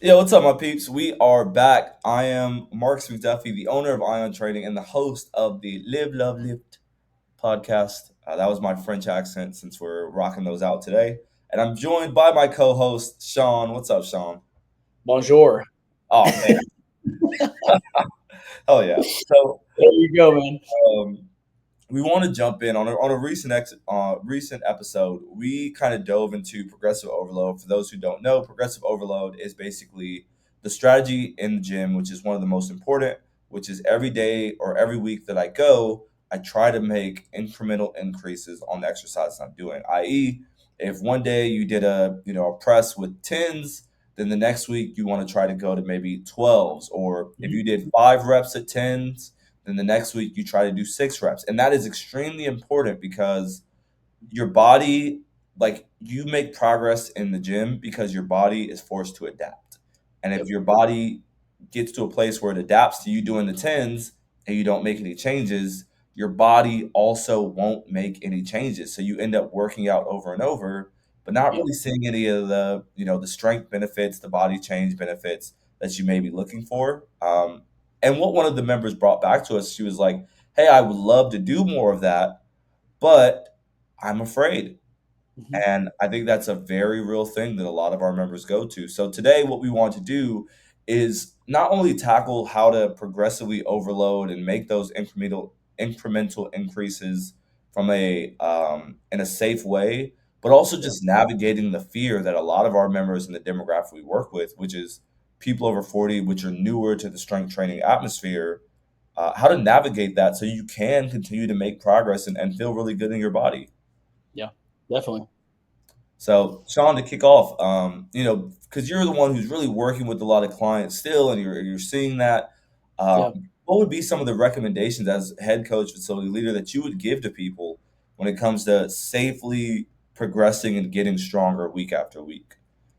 Yo, what's up, my peeps? We are back. I am Mark McDuffie, the owner of Aion Training and the host of the Live, Love, Lift podcast. That was my French accent since we're rocking those out today. And I'm joined by my co-host, Sean. What's up, Sean? Bonjour. Oh, man. Hell yeah. So, There you go, man. um, we want to jump in on a recent episode. We kind of dove into progressive overload. For those who don't know, progressive overload is basically the strategy in the gym, which is one of the most important. Which is every day or every week that I go, I try to make incremental increases on the exercise I'm doing. I.e., if one day you did a press with tens, then the next week you want to try to go to maybe 12s, or if Mhm. you did 5 reps at tens, then the next week you try to do 6 reps. And that is extremely important because your body, like, you make progress in the gym because your body is forced to adapt. And if Yep. your body gets to a place where it adapts to you doing the tens and you don't make any changes, your body also won't make any changes. So you end up working out over and over, but not Yep. really seeing any of the strength benefits, the body change benefits that you may be looking for. And what one of the members brought back to us, she was like, "Hey, I would love to do more of that, but I'm afraid." Mhm. And I think that's a very real thing that a lot of our members go to. So today, what we want to do is not only tackle how to progressively overload and make those incremental increases from a in a safe way, but also Yep. just navigating the fear that a lot of our members in the demographic we work with, which is people over 40, which are newer to the strength training atmosphere, how to navigate that so you can continue to make progress and feel really good in your body. Yeah. Definitely. So, Sean, to kick off, because you're the one who's really working with a lot of clients still, and you're seeing that. Yeah. What would be some of the recommendations as head coach, facility leader, that you would give to people when it comes to safely progressing and getting stronger week after week?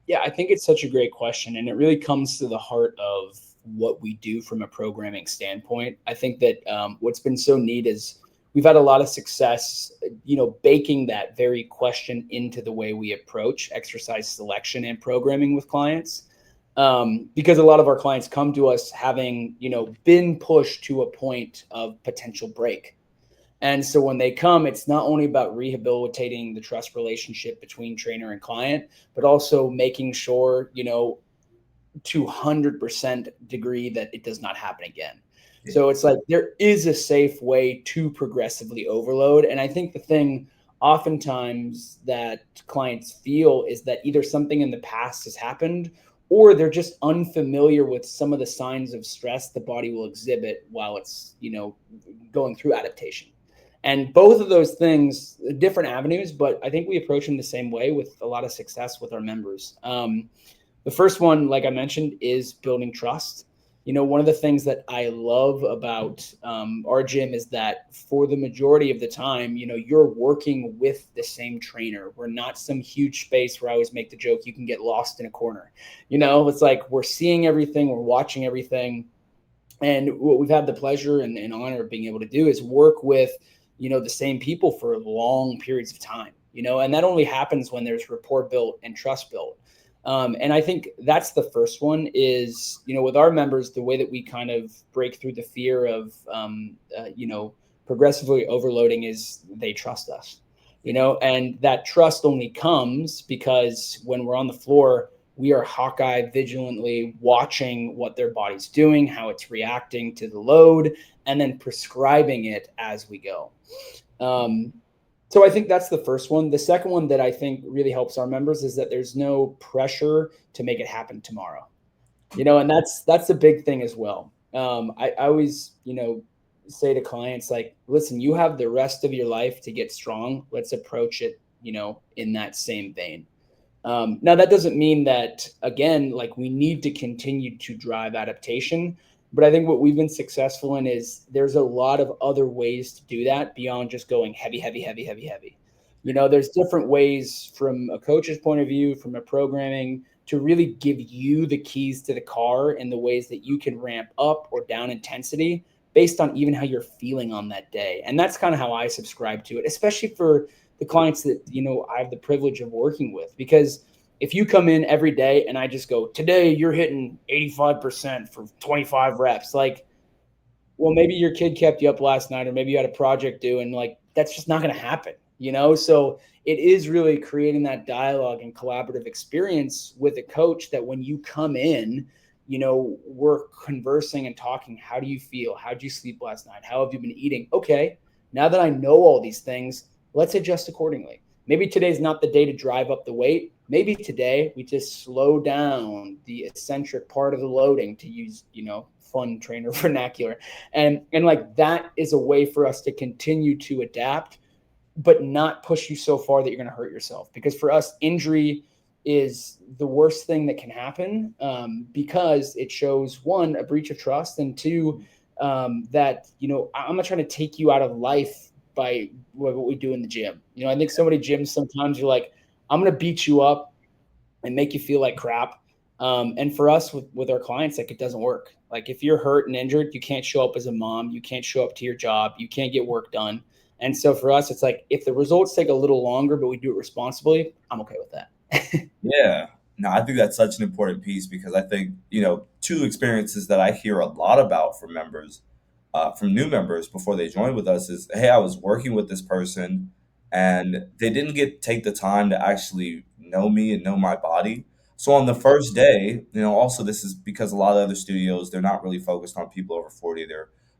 Yeah. I think it's such a great question. And it really comes to the heart of what we do from a programming standpoint. I think that what's been so neat is we've had a lot of success, baking that very question into the way we approach exercise selection and programming with clients. Because a lot of our clients come to us having, been pushed to a point of potential break. And so when they come, it's not only about rehabilitating the trust relationship between trainer and client, but also making sure, to 100% degree that it does not happen again. Yeah. So it's like there is a safe way to progressively overload. And I think the thing oftentimes that clients feel is that either something in the past has happened or they're just unfamiliar with some of the signs of stress the body will exhibit while it's, going through adaptation. And both of those things, different avenues, but I think we approach them the same way with a lot of success with our members. The first one, like I mentioned, is building trust. One of the things that I love about our gym is that for the majority of the time, you're working with the same trainer. We're not some huge space where I always make the joke you can get lost in a corner. It's like we're seeing everything, we're watching everything. And what we've had the pleasure and honor of being able to do is work with, the same people for long periods of time, and that only happens when there's rapport built and trust built. And I think that's the first one is, with our members, the way that we kind of break through the fear of, progressively overloading is they trust us, and that trust only comes because when we're on the floor, we are hawkeye vigilantly watching what their body's doing, how it's reacting to the load, and then prescribing it as we go. Um, so I think that's the first one. The second one that I think really helps our members is that there's no pressure to make it happen tomorrow. And that's a big thing as well. I always, say to clients like, listen, you have the rest of your life to get strong. Let's approach it, in that same vein. Now, that doesn't mean that, again, like we need to continue to drive adaptation. But I think what we've been successful in is there's a lot of other ways to do that beyond just going heavy, heavy, heavy, heavy, heavy. There's different ways from a coach's point of view, from a programming, to really give you the keys to the car and the ways that you can ramp up or down intensity based on even how you're feeling on that day. And that's kind of how I subscribe to it, especially for the clients that I have the privilege of working with, because If you come in every day and I just go, today you're hitting 85% for 25 reps, like, well, maybe your kid kept you up last night, or maybe you had a project due, and like that's just not going to happen, you know? So it is really creating that dialogue and collaborative experience with a coach that when you come in, you know, we're conversing and talking. How do you feel? How did you sleep last night? How have you been eating? Okay, now that I know all these things, let's adjust accordingly. Maybe today's not the day to drive up the weight. Maybe today we just slow down the eccentric part of the loading, to use, you know, fun trainer vernacular. And like that is a way for us to continue to adapt, but not push you so far that you're going to hurt yourself. Because for us, injury is the worst thing that can happen, because it shows, one, a breach of trust, and two, that, you know, I'm not trying to take you out of life by what we do in the gym. You know, I think so many gyms sometimes you're like, I'm going to beat you up and make you feel like crap. And for us with our clients, like, it doesn't work. Like, if you're hurt and injured, you can't show up as a mom, you can't show up to your job, you can't get work done. And so for us, it's like, if the results take a little longer, but we do it responsibly, I'm okay with that. Yeah. No, I think that's such an important piece because I think, two experiences that I hear a lot about from new members before they join with us is, hey, I was working with this person and they didn't take the time to actually know me and know my body. So on the Yep. first day, also this is because a lot of other studios, they're not really focused on people over 40.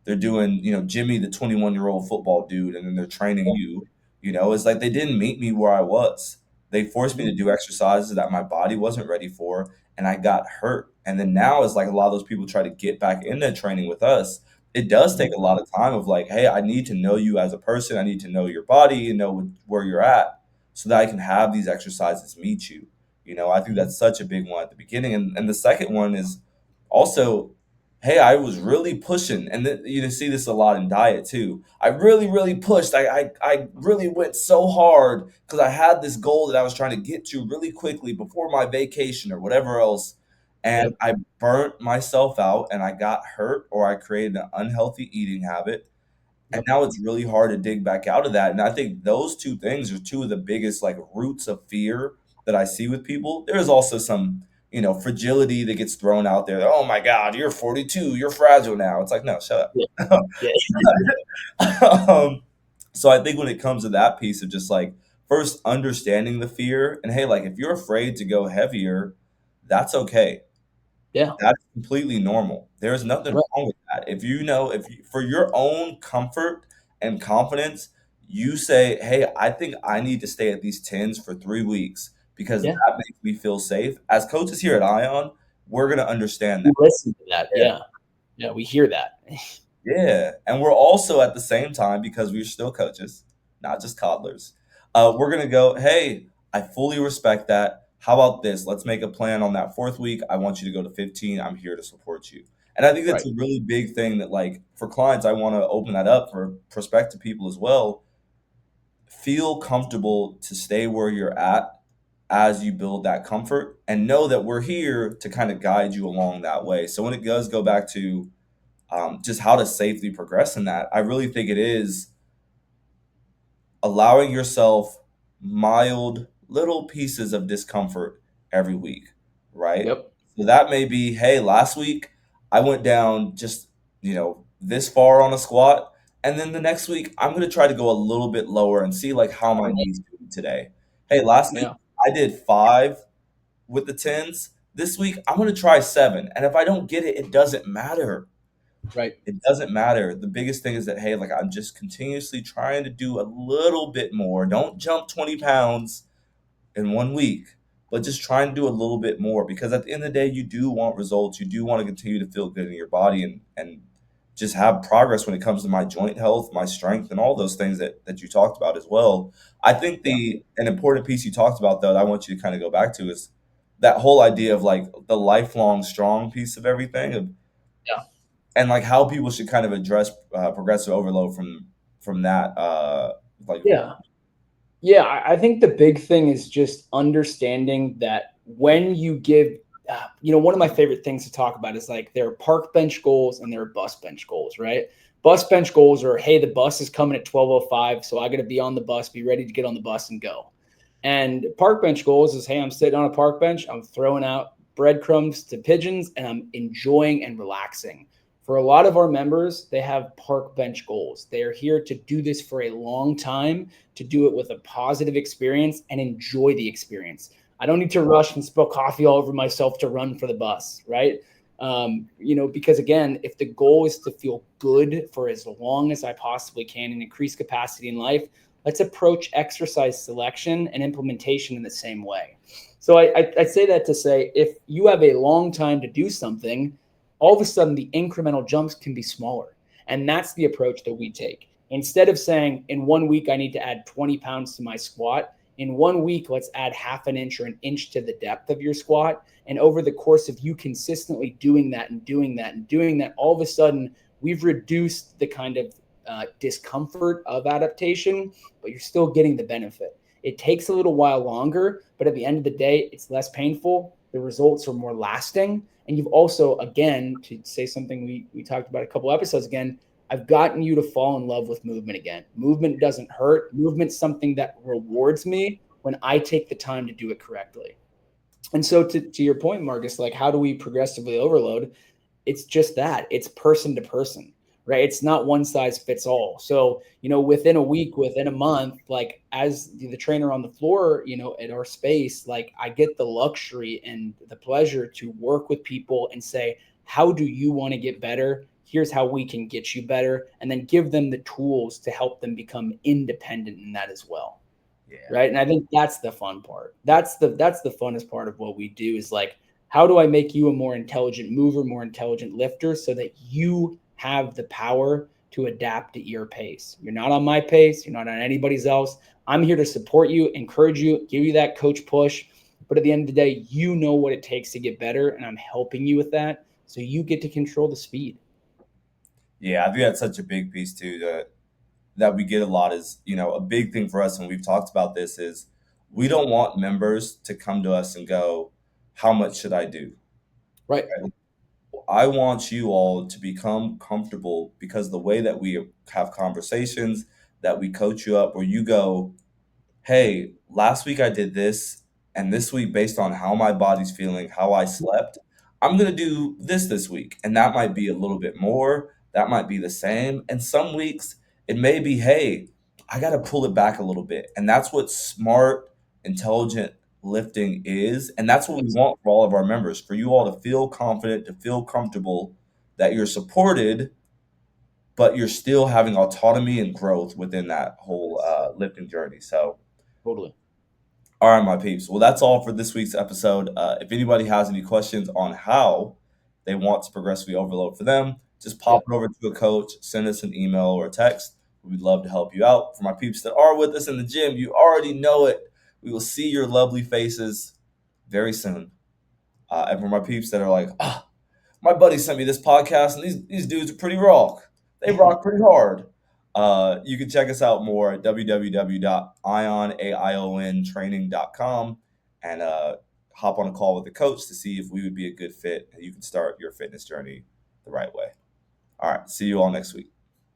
They're doing, Jimmy, the 21-year-old football dude, and then they're training you. It's like they didn't meet me where I was. They forced me to Mhm. do exercises that my body wasn't ready for, and I got hurt. And then now it's like a lot of those people try to get back into training with us. It does take Mhm. a lot of time of like, hey, I need to know you as a person. I need to know your body and know where you're at so that I can have these exercises meet you. I think Mhm. that's such a big one at the beginning. And the second one is also, hey, I was really pushing, and you see this a lot in diet too. I really, really pushed. I really went so hard because I had this goal that I was trying to get to really quickly before my vacation or whatever else. And Yep. I burnt myself out and I got hurt or I created an unhealthy eating habit. And Yep. now it's really hard to dig back out of that. And I think those two things are two of the biggest like roots of fear that I see with people. There's also some, fragility that gets thrown out there. Oh my God, you're 42, you're fragile now. It's like, no, shut Yeah. up. Yeah. So I think when it comes to that piece of just like first understanding the fear and hey, like if you're afraid to go heavier, that's okay. Yeah. That's completely normal. There's nothing Right. wrong with that. If you, for your own comfort and confidence, you say, "Hey, I think I need to stay at these 10s for 3 weeks because Yeah. that makes me feel safe." As coaches here at Ion, we're gonna understand We that. listen to that. Yeah. Yeah. Yeah. We hear that. Yeah, and we're also at the same time because we're still coaches, not just coddlers. We're gonna go, hey, I fully respect that. How about this? Let's make a plan on that fourth week. I want you to go to 15. I'm here to support you. And I think that's Right. a really big thing that, like, for clients, I want to open that up for prospective people as well. Feel comfortable to stay where you're at as you build that comfort and know that we're here to kind of guide you along that way. So when it does go back to just how to safely progress in that. I really think it is allowing yourself mild little pieces of discomfort every week, right? Yep. So that may be, hey, last week I went down just, this far on a squat. And then the next week, I'm going to try to go a little bit lower and see like how my knees doing today. Hey, last week Yeah. I did 5 with the 10s. This week I'm going to try 7. And if I don't get it, it doesn't matter. Right. It doesn't matter. The biggest thing is that, hey, like I'm just continuously trying to do a little bit more. Don't jump 20 pounds in 1 week, but just try and do a little bit more because at the end of the day, you do want results. You do want to continue to feel good in your body and just have progress when it comes to my joint health, my strength, and all those things that you talked about as well. I think Yeah. an important piece you talked about though that I want you to kind of go back to is that whole idea of like the lifelong strong piece of everything Yeah. and like how people should kind of address progressive overload from that like Yeah. Yeah, I think the big thing is just understanding that when you give, you know, one of my favorite things to talk about is like there are park bench goals and there are bus bench goals, right? Bus bench goals are, hey, the bus is coming at 12:05, so I got to be on the bus, be ready to get on the bus and go. And park bench goals is, hey, I'm sitting on a park bench, I'm throwing out breadcrumbs to pigeons, and I'm enjoying and relaxing. For a lot of our members, they have park bench goals. They are here to do this for a long time, to do it with a positive experience and enjoy the experience. I don't need to rush and spill coffee all over myself to run for the bus, right? Because again, if the goal is to feel good for as long as I possibly can and increase capacity in life, let's approach exercise selection and implementation in the same way. So I say that to say, if you have a long time to do something, all of a sudden the incremental jumps can be smaller. And that's the approach that we take. Instead of saying in 1 week, I need to add 20 pounds to my squat, in 1 week, let's add half an inch or an inch to the depth of your squat. And over the course of you consistently doing that and doing that and doing that, all of a sudden we've reduced the kind of discomfort of adaptation, but you're still getting the benefit. It takes a little while longer, but at the end of the day, it's less painful. The results are more lasting. And you've also, again, to say something we talked about a couple episodes again, I've gotten you to fall in love with movement again. Movement doesn't hurt. Movement's something that rewards me when I take the time to do it correctly. And so to your point, Marcus, like how do we progressively overload? It's just that it's person to person, right? It's not one size fits all. So, within a week, within a month, like as the trainer on the floor, at our space, like I get the luxury and the pleasure to work with people and say, how do you want to get better? Here's how we can get you better. And then give them the tools to help them become independent in that as well. Yeah. Right. And I think that's the fun part. That's the funnest part of what we do is like, how do I make you a more intelligent mover, more intelligent lifter so that you have the power to adapt at your pace? You're not on my pace. You're not on anybody's else. I'm here to support you, encourage you, give you that coach push. But at the end of the day, you know what it takes to get better. And I'm helping you with that. So you get to control the speed. Yeah, I think that's such a big piece too that we get a lot is, a big thing for us, and we've talked about this, is we don't want members to come to us and go, how much should I do? Right. Right? I want you all to become comfortable because the way that we have conversations, that we coach you up, where you go, hey, last week I did this, and this week, based on how my body's feeling, how I slept, I'm going to do this week. And that might be a little bit more, that might be the same. And some weeks, it may be, hey, I got to pull it back a little bit. And that's what smart, intelligent lifting is. And that's what we Yes. want for all of our members, for you all to feel confident, to feel comfortable, that you're supported, but you're still having autonomy and growth within that whole Yes. lifting journey. So, Totally. all right, my peeps. Well, that's all for this week's episode. If anybody has any questions on how they want to progressively overload for them, just pop Yep. it over to a coach, send us an email or a text. We'd love to help you out. For my peeps that are with us in the gym, you already know it. We will see your lovely faces very soon. And for my peeps that are like, my buddy sent me this podcast, and these dudes are pretty rock. They rock pretty hard. You can check us out more at www.iontraining.com and hop on a call with the coach to see if we would be a good fit and you can start your fitness journey the right way. All right, see you all next week.